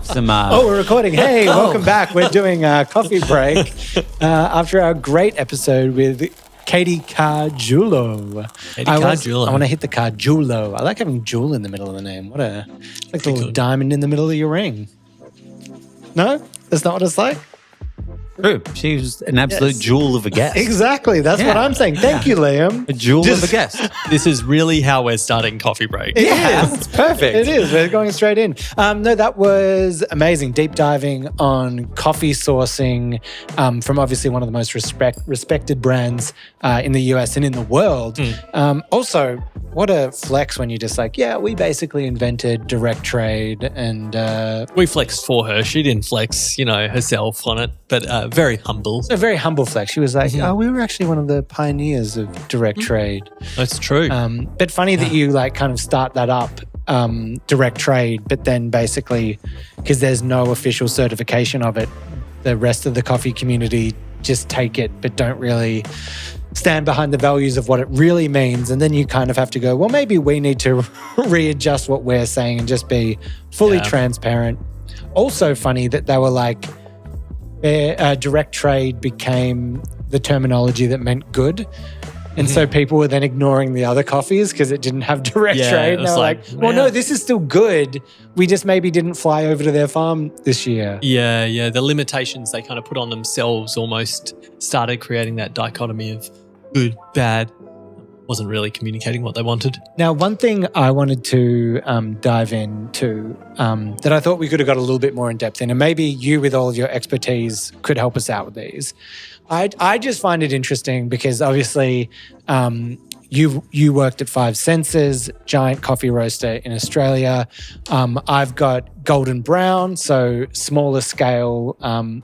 some. Oh, we're recording. Hey, welcome back. We're doing a coffee break after our great episode with Katie Carjulo. I want to hit the Carjulo. I like having jewel in the middle of the name. What a like a little diamond in the middle of your ring. No, that's not what it's like. True. She was an absolute jewel of a guest. Exactly. That's what I'm saying. Thank you, Liam. A jewel of a guest. This is really how we're starting Coffee Break. It is. It's perfect. It is. We're going straight in. No, that was amazing. Deep diving on coffee sourcing from obviously one of the most respected brands in the US and in the world. Also, what a flex when you just like, we basically invented direct trade and... we flexed for her. She didn't flex, herself on it, but very humble. A very humble flex. She was like, we were actually one of the pioneers of direct trade. That's true. But funny that you like kind of start that up, direct trade, but then basically, because there's no official certification of it, the rest of the coffee community just take it, but don't really stand behind the values of what it really means. And then you kind of have to go, well, maybe we need to readjust what we're saying and just be fully transparent. Also funny that they were like, direct trade became the terminology that meant good. And so people were then ignoring the other coffees because it didn't have direct trade. And they were like, no, this is still good. We just maybe didn't fly over to their farm this year. Yeah. The limitations they kind of put on themselves almost started creating that dichotomy of good, bad. Wasn't really communicating what they wanted. Now, one thing I wanted to dive into that I thought we could have got a little bit more in depth in, and maybe you with all of your expertise could help us out with these. I just find it interesting because obviously you worked at Five Senses, giant coffee roaster in Australia. I've got Golden Brown, so smaller scale,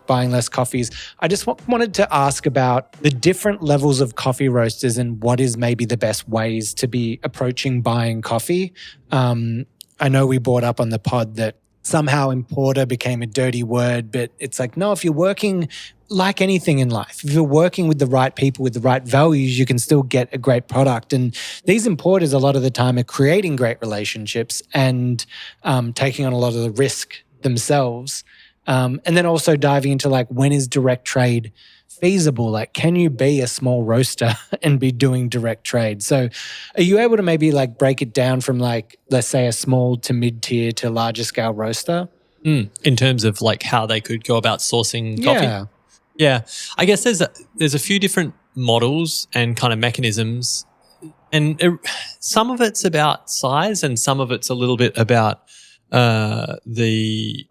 buying less coffees. I just wanted to ask about the different levels of coffee roasters and what is maybe the best ways to be approaching buying coffee. I know we brought up on the pod that somehow importer became a dirty word, but it's like, no, if you're working like anything in life, if you're working with the right people, with the right values, you can still get a great product. And these importers a lot of the time are creating great relationships and taking on a lot of the risk themselves. And then also diving into like, when is direct trade feasible? Like, can you be a small roaster and be doing direct trade? So are you able to maybe like break it down from like, let's say a small to mid-tier to larger scale roaster? In terms of like how they could go about sourcing coffee? Yeah, I guess there's a few different models and kind of mechanisms, and some of it's about size, and some of it's a little bit about the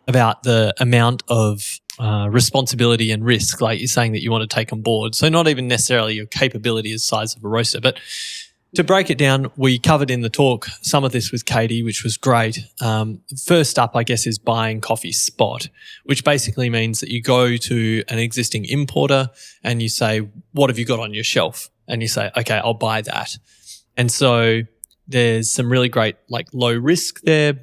amount of responsibility and risk, like you're saying that you want to take on board. So not even necessarily your capability as size of a roaster, but to break it down, we covered in the talk some of this with Katie, which was great. First up, I guess, is buying coffee spot, which basically means that you go to an existing importer and you say, what have you got on your shelf? And you say, okay, I'll buy that. And so there's some really great like low risk there.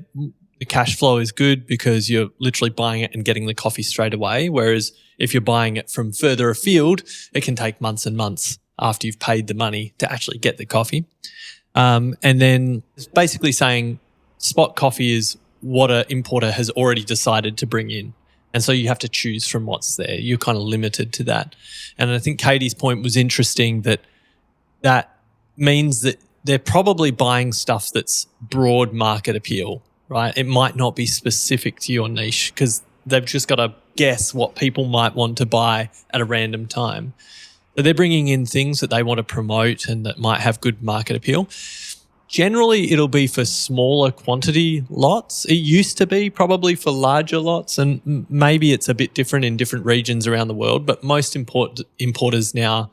The cash flow is good because you're literally buying it and getting the coffee straight away. Whereas if you're buying it from further afield, it can take months and months after you've paid the money to actually get the coffee. And then it's basically saying spot coffee is what an importer has already decided to bring in. And so you have to choose from what's there. You're kind of limited to that. And I think Katie's point was interesting that means that they're probably buying stuff that's broad market appeal, right? It might not be specific to your niche because they've just got to guess what people might want to buy at a random time. So they're bringing in things that they want to promote and that might have good market appeal. Generally, it'll be for smaller quantity lots. It used to be probably for larger lots, and maybe it's a bit different in different regions around the world, but most importers now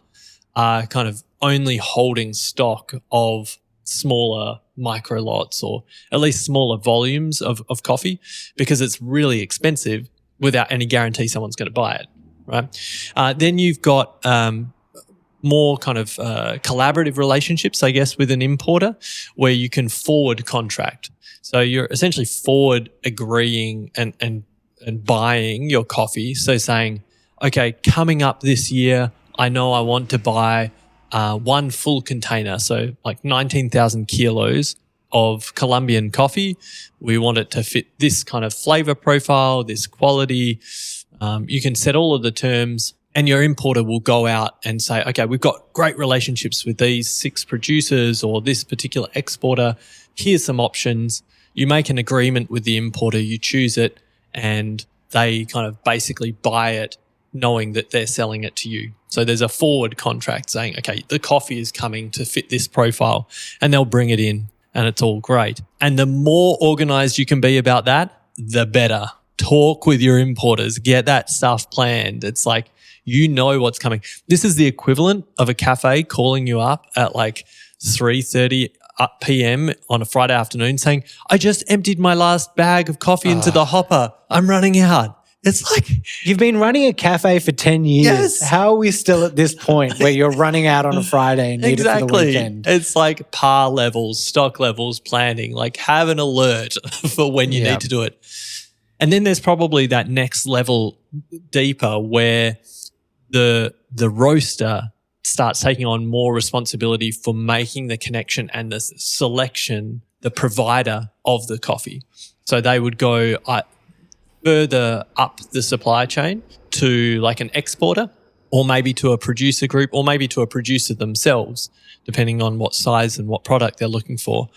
are kind of only holding stock of smaller micro lots or at least smaller volumes of coffee because it's really expensive without any guarantee someone's going to buy it. Right. Then you've got more kind of collaborative relationships, I guess, with an importer where you can forward contract. So you're essentially forward agreeing and buying your coffee. So saying, okay, coming up this year, I know I want to buy one full container, so like 19,000 kilos of Colombian coffee. We want it to fit this kind of flavor profile, this quality. You can set all of the terms, and your importer will go out and say, okay, we've got great relationships with these 6 producers or this particular exporter. Here's some options. You make an agreement with the importer, you choose it, and they kind of basically buy it knowing that they're selling it to you. So there's a forward contract saying, okay, the coffee is coming to fit this profile, and they'll bring it in, and it's all great. And the more organized you can be about that, the better. Talk with your importers, get that stuff planned. It's like, you know what's coming. This is the equivalent of a cafe calling you up at like 3:30 p.m. on a Friday afternoon saying, I just emptied my last bag of coffee into the hopper. I'm running out. It's like, you've been running a cafe for 10 years. Yes. How are we still at this point where you're running out on a Friday and need it for the weekend? It's like par levels, stock levels, planning, like have an alert for when you need to do it. And then there's probably that next level deeper where the roaster starts taking on more responsibility for making the connection and the selection, the provider of the coffee. So they would go further up the supply chain to like an exporter, or maybe to a producer group, or maybe to a producer themselves, depending on what size and what product they're looking for.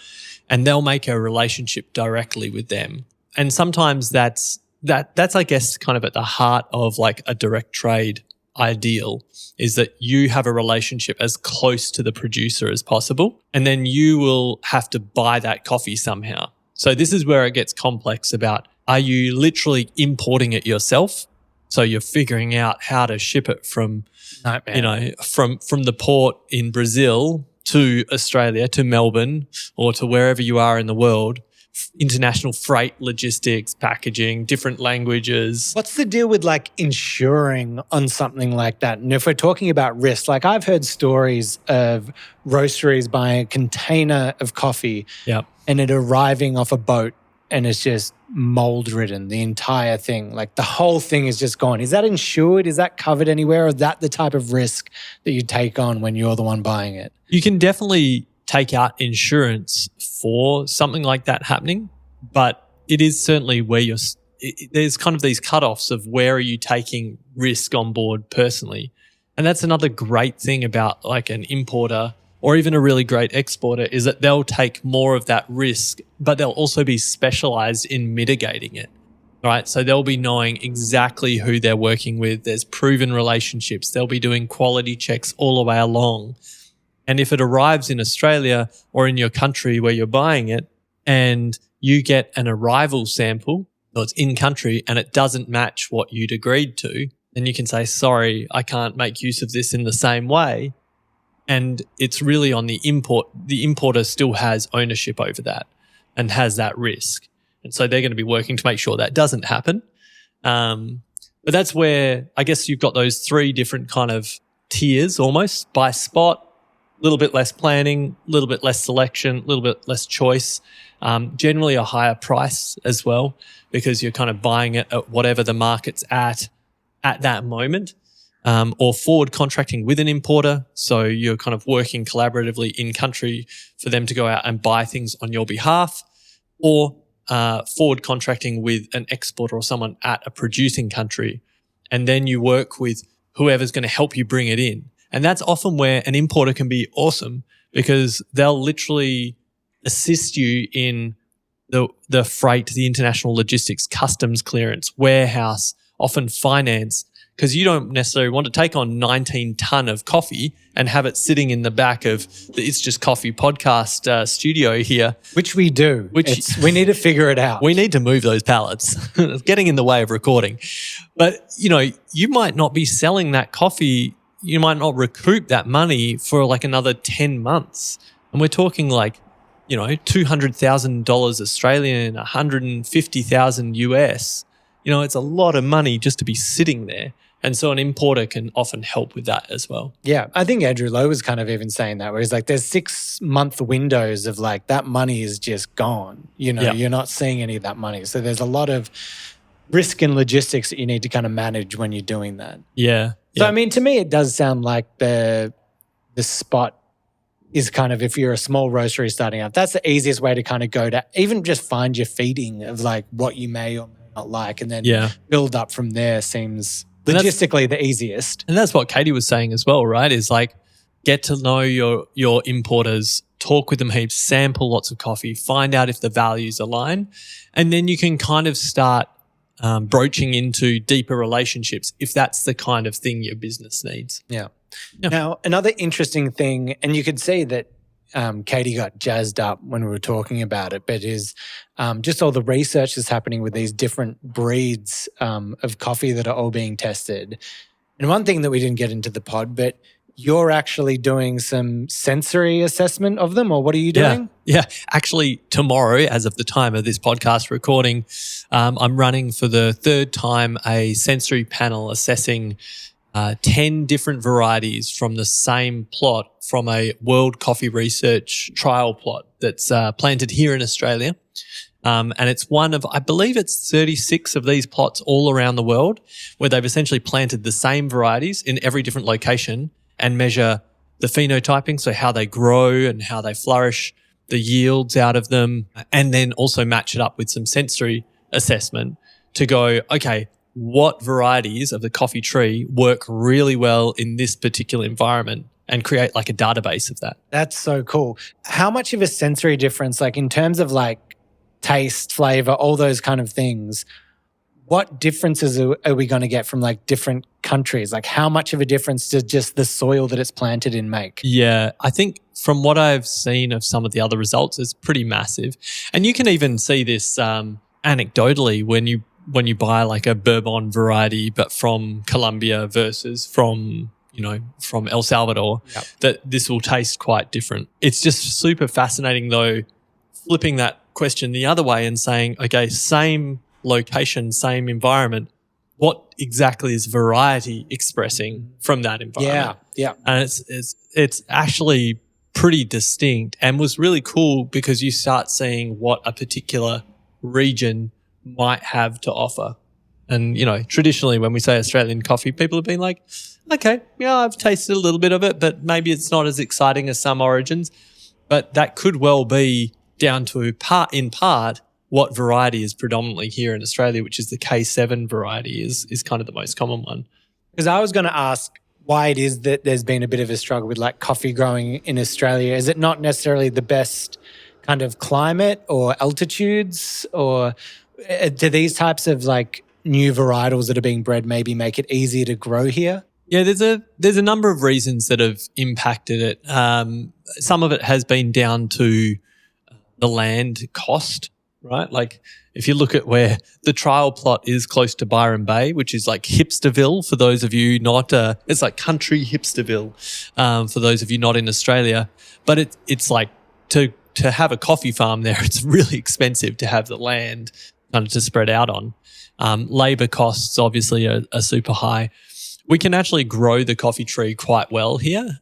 And they'll make a relationship directly with them. And sometimes that's I guess kind of at the heart of like a direct trade ideal, is that you have a relationship as close to the producer as possible, and then you will have to buy that coffee somehow. So this is where it gets complex about, are you literally importing it yourself? So you're figuring out how to ship it from, from the port in Brazil to Australia, to Melbourne, or to wherever you are in the world. International freight, logistics, packaging, different languages. What's the deal with like insuring on something like that? And if we're talking about risk, like I've heard stories of roasteries buying a container of coffee and it arriving off a boat and it's just mold ridden, the entire thing. Like the whole thing is just gone. Is that insured? Is that covered anywhere? Or is that the type of risk that you take on when you're the one buying it? You can definitely take out insurance for something like that happening, but it is certainly where there's kind of these cutoffs of where are you taking risk on board personally. And that's another great thing about like an importer or even a really great exporter, is that they'll take more of that risk, but they'll also be specialized in mitigating it, right? So they'll be knowing exactly who they're working with. There's proven relationships. They'll be doing quality checks all the way along. And if it arrives in Australia or in your country where you're buying it and you get an arrival sample, or it's in country and it doesn't match what you'd agreed to, then you can say, sorry, I can't make use of this in the same way. And it's really on the import. The importer still has ownership over that and has that risk. And so they're going to be working to make sure that doesn't happen. But that's where I guess you've got those 3 different kind of tiers almost: by spot, a little bit less planning, a little bit less selection, a little bit less choice, generally a higher price as well, because you're kind of buying it at whatever the market's at that moment, or forward contracting with an importer. So you're kind of working collaboratively in country for them to go out and buy things on your behalf, or forward contracting with an exporter or someone at a producing country. And then you work with whoever's going to help you bring it in. And that's often where an importer can be awesome, because they'll literally assist you in the freight, the international logistics, customs clearance, warehouse, often finance, because you don't necessarily want to take on 19 ton of coffee and have it sitting in the back of the It's Just Coffee podcast studio here. Which we do. We need to figure it out. We need to move those pallets. It's getting in the way of recording. But, you might not be selling that coffee. You might not recoup that money for like another 10 months. And we're talking like, $200,000 Australian, 150,000 US. It's a lot of money just to be sitting there. And so an importer can often help with that as well. Yeah. I think Andrew Lowe was kind of even saying that, where he's like, there's 6-month windows of like, that money is just gone. You're not seeing any of that money. So there's a lot of risk and logistics that you need to kind of manage when you're doing that. Yeah. So, I mean, to me, it does sound like the spot is kind of, if you're a small roastery starting up, that's the easiest way to kind of go to even just find your feeding of like what you may or may not like, and then build up from there seems logistically the easiest. And that's what Katie was saying as well, right? Is like, get to know your importers, talk with them heaps, sample lots of coffee, find out if the values align, and then you can kind of start broaching into deeper relationships if that's the kind of thing your business needs. Yeah. Now, another interesting thing, and you could see that Katie got jazzed up when we were talking about it, but is just all the research that's happening with these different breeds of coffee that are all being tested. And one thing that we didn't get into the pod, but you're actually doing some sensory assessment of them, or what are you doing? Yeah. Actually, tomorrow, as of the time of this podcast recording, I'm running for the third time a sensory panel assessing 10 different varieties from the same plot from a World Coffee Research trial plot that's planted here in Australia. And it's one of, I believe it's 36 of these plots all around the world where they've essentially planted the same varieties in every different location and measure the phenotyping, so how they grow and how they flourish, the yields out of them, and then also match it up with some sensory assessment to go, okay, what varieties of the coffee tree work really well in this particular environment, and create like a database of that. That's so cool. How much of a sensory difference, like in terms of like taste, flavor, all those kind of things, what differences are we going to get from like different countries? Like how much of a difference does just the soil that it's planted in make? Yeah, I think from what I've seen of some of the other results, it's pretty massive. And you can even see this anecdotally when you buy like a bourbon variety, but from Colombia versus from El Salvador, that this will taste quite different. It's just super fascinating though, flipping that question the other way and saying, okay, same location, same environment, what exactly is variety expressing from that environment? Yeah. And it's actually pretty distinct, and was really cool because you start seeing what a particular region might have to offer. And, traditionally when we say Australian coffee, people have been like, okay, yeah, I've tasted a little bit of it, but maybe it's not as exciting as some origins. But that could well be down to in part what variety is predominantly here in Australia, which is the K7 variety is kind of the most common one. Because I was going to ask why it is that there's been a bit of a struggle with like coffee growing in Australia. Is it not necessarily the best kind of climate or altitudes, or do these types of like new varietals that are being bred maybe make it easier to grow here? Yeah, there's a number of reasons that have impacted it. Some of it has been down to the land cost, right? Like if you look at where the trial plot is close to Byron Bay, which is like Hipsterville for those of you not, it's like country Hipsterville for those of you not in Australia. But it's like to have a coffee farm there, it's really expensive to have the land kind of to spread out on. Labour costs obviously are super high. We can actually grow the coffee tree quite well here.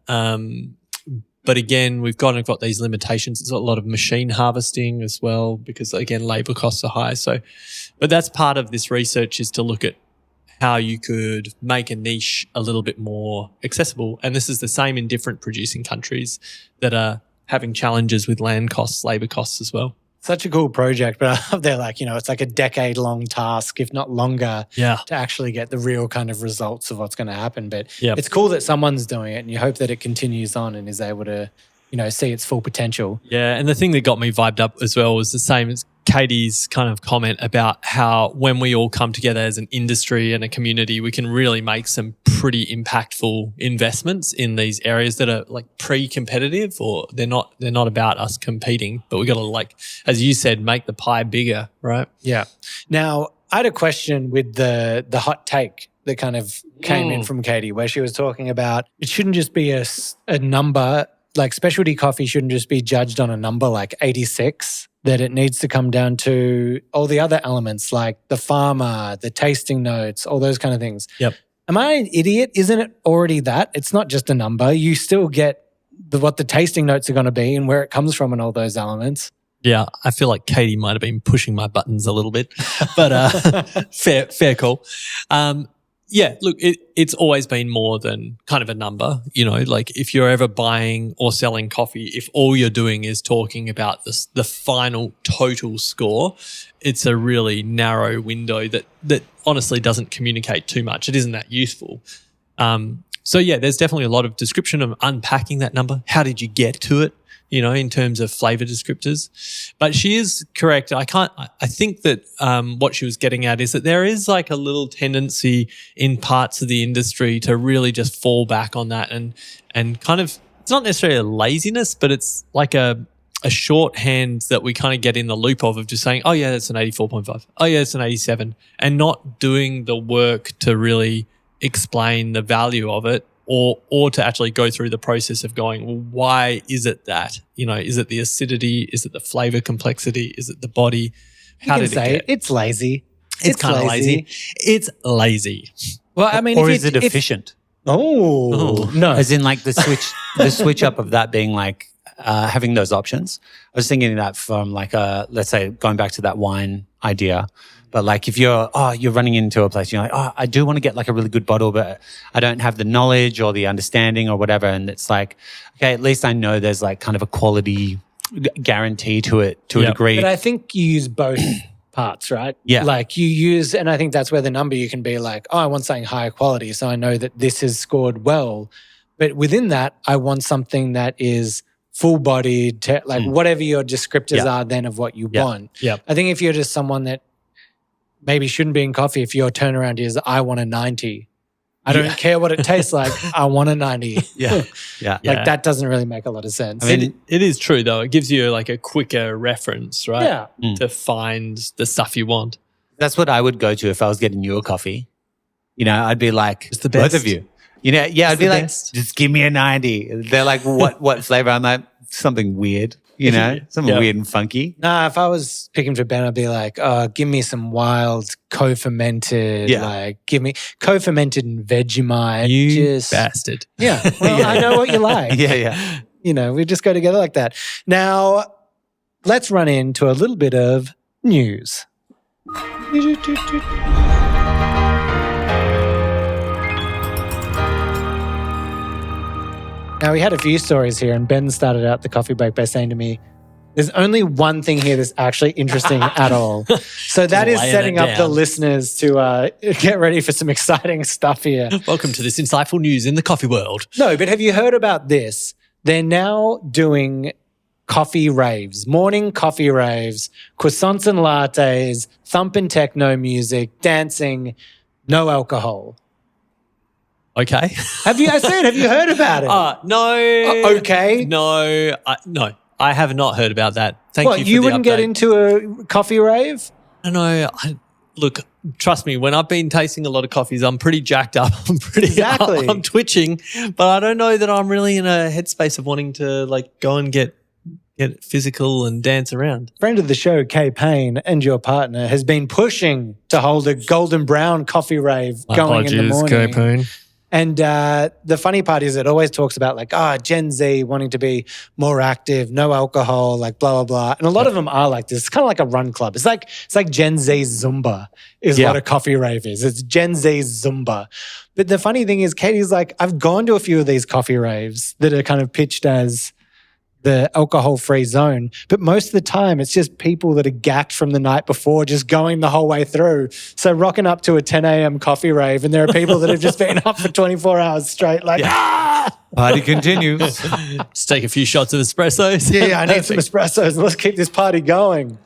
But again, we've got these limitations. There's a lot of machine harvesting as well because, again, labour costs are high. So, but that's part of this research, is to look at how you could make a niche a little bit more accessible. And this is the same in different producing countries that are having challenges with land costs, labour costs as well. Such a cool project, but they're like, it's like a decade-long task, if not longer, to actually get the real kind of results of what's going to happen. But it's cool that someone's doing it, and you hope that it continues on and is able to, see its full potential. Yeah, and the thing that got me vibed up as well was the same as Katie's kind of comment about how when we all come together as an industry and a community, we can really make some pretty impactful investments in these areas that are like pre-competitive, or they're not about us competing, but we got to, like, as you said, make the pie bigger, right? Yeah. Now, I had a question with the hot take that kind of came in from Katie, where she was talking about it shouldn't just be a number, like specialty coffee shouldn't just be judged on a number like 86, that it needs to come down to all the other elements like the farmer, the tasting notes, all those kind of things. Yep. Am I an idiot? Isn't it already that? It's not just a number. You still get what the tasting notes are going to be and where it comes from and all those elements. Yeah, I feel like Katie might have been pushing my buttons a little bit, but fair call. Yeah, look, it's always been more than kind of a number. Like if you're ever buying or selling coffee, if all you're doing is talking about the final total score, it's a really narrow window that honestly doesn't communicate too much. It isn't that useful. So yeah, there's definitely a lot of description of unpacking that number. How did you get to it? In terms of flavor descriptors. But she is correct. I think that what she was getting at is that there is like a little tendency in parts of the industry to really just fall back on that and kind of, it's not necessarily a laziness, but it's like a shorthand that we kind of get in the loop of just saying, oh yeah, that's an 84.5. Oh yeah, it's an 87, and not doing the work to really explain the value of it. Or to actually go through the process of going, well, why is it that? Is it the acidity? Is it the flavor complexity? Is it the body? How did it get? It's lazy. It's kind of lazy. It's lazy. Well, I mean, or is it efficient? No. As in like the switch up of that being like having those options. I was thinking that from like let's say going back to that wine idea. But like if you're running into a place, you're like, I do want to get like a really good bottle, but I don't have the knowledge or the understanding or whatever. And it's like, okay, at least I know there's like kind of a quality guarantee to it to a degree. But I think you use both parts, right? Yeah. Like you use, and I think that's where the number you can be like, I want something higher quality. So I know that this is scored well. But within that, I want something that is full-bodied, whatever your descriptors are then of what you want. Yeah. I think if you're just someone that maybe shouldn't be in coffee, if your turnaround is, I want a 90. I don't care what it tastes like. I want a 90. Yeah. That doesn't really make a lot of sense. I mean, it is true though. It gives you like a quicker reference, right? Yeah. To find the stuff you want. That's what I would go to if I was getting you a coffee. I'd be like, it's the best. Both of you. I'd be like, just give me a 90. They're like, what flavor? I'm like, something weird. Something weird and funky. Nah, if I was picking for Ben, I'd be like, give me some wild co-fermented, give me co-fermented and Vegemite. You bastard. Yeah, well, I know what you like. Yeah. We just go together like that. Now, let's run into a little bit of news. Now, we had a few stories here, and Ben started out the coffee break by saying to me, there's only one thing here that's actually interesting at all. So that is setting up the listeners to get ready for some exciting stuff here. Welcome to this insightful news in the coffee world. No, but have you heard about this? They're now doing coffee raves, morning coffee raves, croissants and lattes, thumping techno music, dancing, no alcohol. Okay. Have you heard about it? No. Okay. No. I have not heard about that. Thank you for the you wouldn't update. get into a coffee rave? No. Look, trust me, when I've been tasting a lot of coffees, I'm pretty jacked up. I'm twitching, but I don't know that I'm really in a headspace of wanting to like go and get physical and dance around. Friend of the show, Kay Payne, and your partner has been pushing to hold a golden brown coffee rave going in the morning. Kay Payne. And the funny part is it always talks about like, Gen Z wanting to be more active, no alcohol, like blah, blah, blah. And a lot of them are like this. It's kind of like a run club. It's like Gen Z Zumba is what a coffee rave is. It's Gen Z Zumba. But the funny thing is Katie's like, I've gone to a few of these coffee raves that are kind of pitched as the alcohol-free zone. But most of the time, it's just people that are gacked from the night before just going the whole way through. So rocking up to a 10 a.m. coffee rave and there are people that have just been up for 24 hours straight like, Party continues. Just take a few shots of espressos. Yeah, I need some espressos. Let's keep this party going.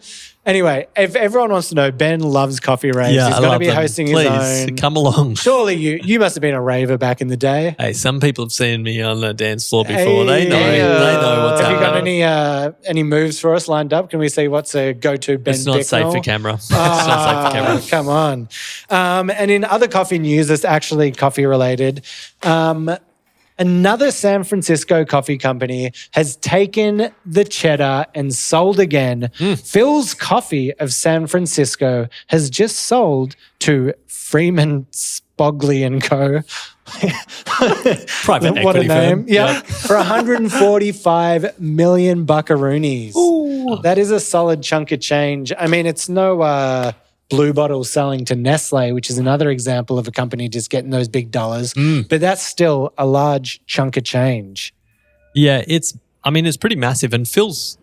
Anyway, if everyone wants to know, Ben loves coffee raves. Yeah, he's going to be hosting his own. Come along. Surely you must have been a raver back in the day. Hey, some people have seen me on the dance floor before. They know what's Have you got happening. any moves for us lined up? Can we see what's a go-to Ben It's not safe for camera. It's not safe for camera. Come on. And in other coffee news that's actually coffee related, another San Francisco coffee company has taken the cheddar and sold again. Philz Coffee of San Francisco has just sold to Freeman Spogley & Co. Private what a equity name. firm. Yep. For 145 million buckaroonies. Ooh. That is a solid chunk of change. I mean, it's no Blue Bottle selling to Nestle, which is another example of a company just getting those big dollars. But that's still a large chunk of change. Yeah, it's pretty massive. And Philz,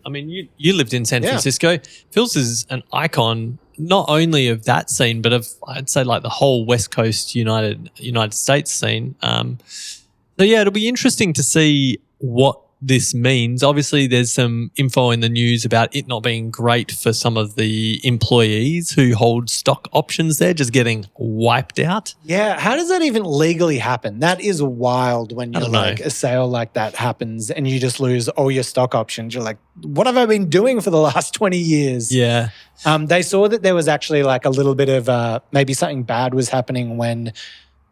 you lived in San Francisco. Philz is an icon not only of that scene, but of, I'd say, like the whole West Coast United States scene. So yeah, it'll be interesting to see what this means. Obviously, there's some info in the news about it not being great for some of the employees who hold stock options there, just getting wiped out. Yeah, how does that even legally happen? That is wild when you're like a sale like that happens and you just lose all your stock options. You're like, what have I been doing for the last 20 years? Yeah. They saw that there was actually like a little bit of maybe something bad was happening when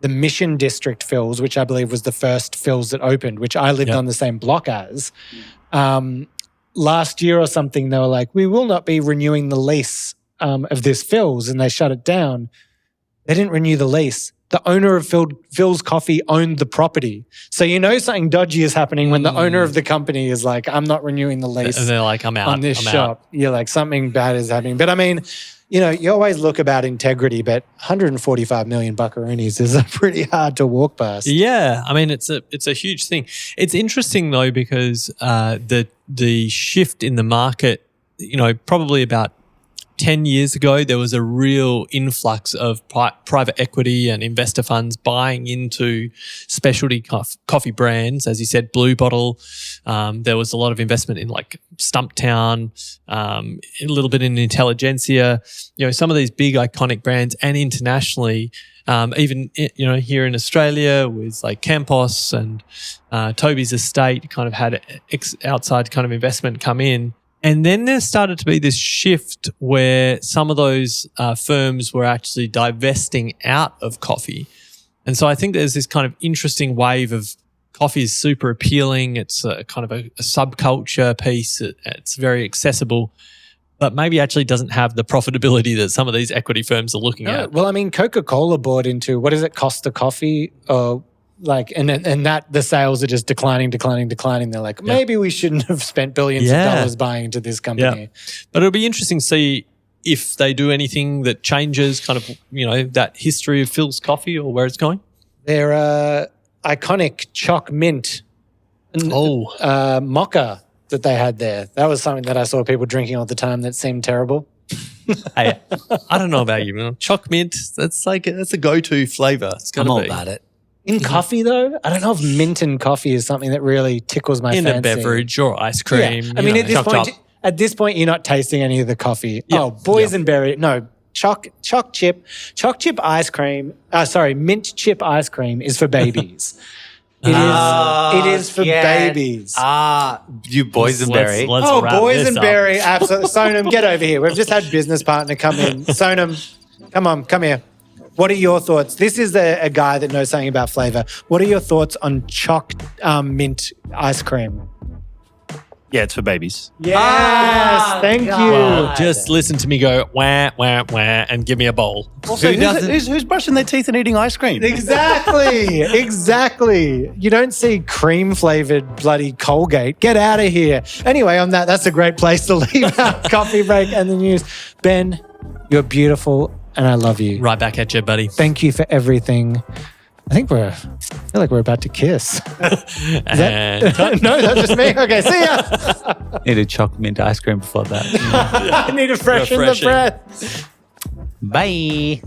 the Mission District Philz, which I believe was the first Philz that opened, which I lived on the same block as, last year or something, they were like, we will not be renewing the lease of this Philz, and they shut it down. They didn't renew the lease. The owner of Philz Coffee owned the property. So you know something dodgy is happening when the owner of the company is like, I'm not renewing the lease. And they're like, I'm out. On this I'm shop. out. You're like, something bad is happening. But I mean, you always look about integrity, but 145 million buckaroonies is pretty hard to walk past. Yeah, it's a huge thing. It's interesting though because the shift in the market, probably about 10 years ago, there was a real influx of private equity and investor funds buying into specialty coffee brands. As you said, Blue Bottle. There was a lot of investment in like Stumptown, a little bit in Intelligentsia. Some of these big iconic brands, and internationally, even here in Australia with like Campos and Toby's Estate, kind of had outside kind of investment come in. And then there started to be this shift where some of those firms were actually divesting out of coffee. And so I think there's this kind of interesting wave of coffee is super appealing. It's a kind of a subculture piece. It's very accessible, but maybe actually doesn't have the profitability that some of these equity firms are looking at. Well, Coca-Cola bought into, what is it, Costa Coffee? And that the sales are just declining. They're like, maybe we shouldn't have spent billions of dollars buying into this company. Yeah. But it'll be interesting to see if they do anything that changes kind of, that history of Philz Coffee or where it's going. Their iconic choc mint mocha that they had there. That was something that I saw people drinking all the time that seemed terrible. Hey, I don't know about you, man. Choc mint, that's a go-to flavor. It's I'm all about it. In coffee, though, I don't know if mint and coffee is something that really tickles my fancy. In a beverage or ice cream. Yeah. At this point, you're not tasting any of the coffee. Yep. Oh, boysenberry. No, choc chip ice cream. Mint chip ice cream is for babies. It is for babies. You boysenberry. Let's boysenberry. Absolutely. Sonam, get over here. We've just had business partner come in. Sonam, come here. What are your thoughts? This is a guy that knows something about flavor. What are your thoughts on choc mint ice cream? Yeah, it's for babies. Yes, thank you. Well, just listen to me go wah, wah, wah, and give me a bowl. Also, who's brushing their teeth and eating ice cream? Exactly. You don't see cream-flavored bloody Colgate. Get out of here. Anyway, on that's a great place to leave our coffee break and the news. Ben, you're beautiful. And I love you. Right back at you, buddy. Thank you for everything. I feel like we're about to kiss. No, that's just me. Okay, see ya. Needed chocolate mint ice cream before that. I need to freshen the breath. Bye.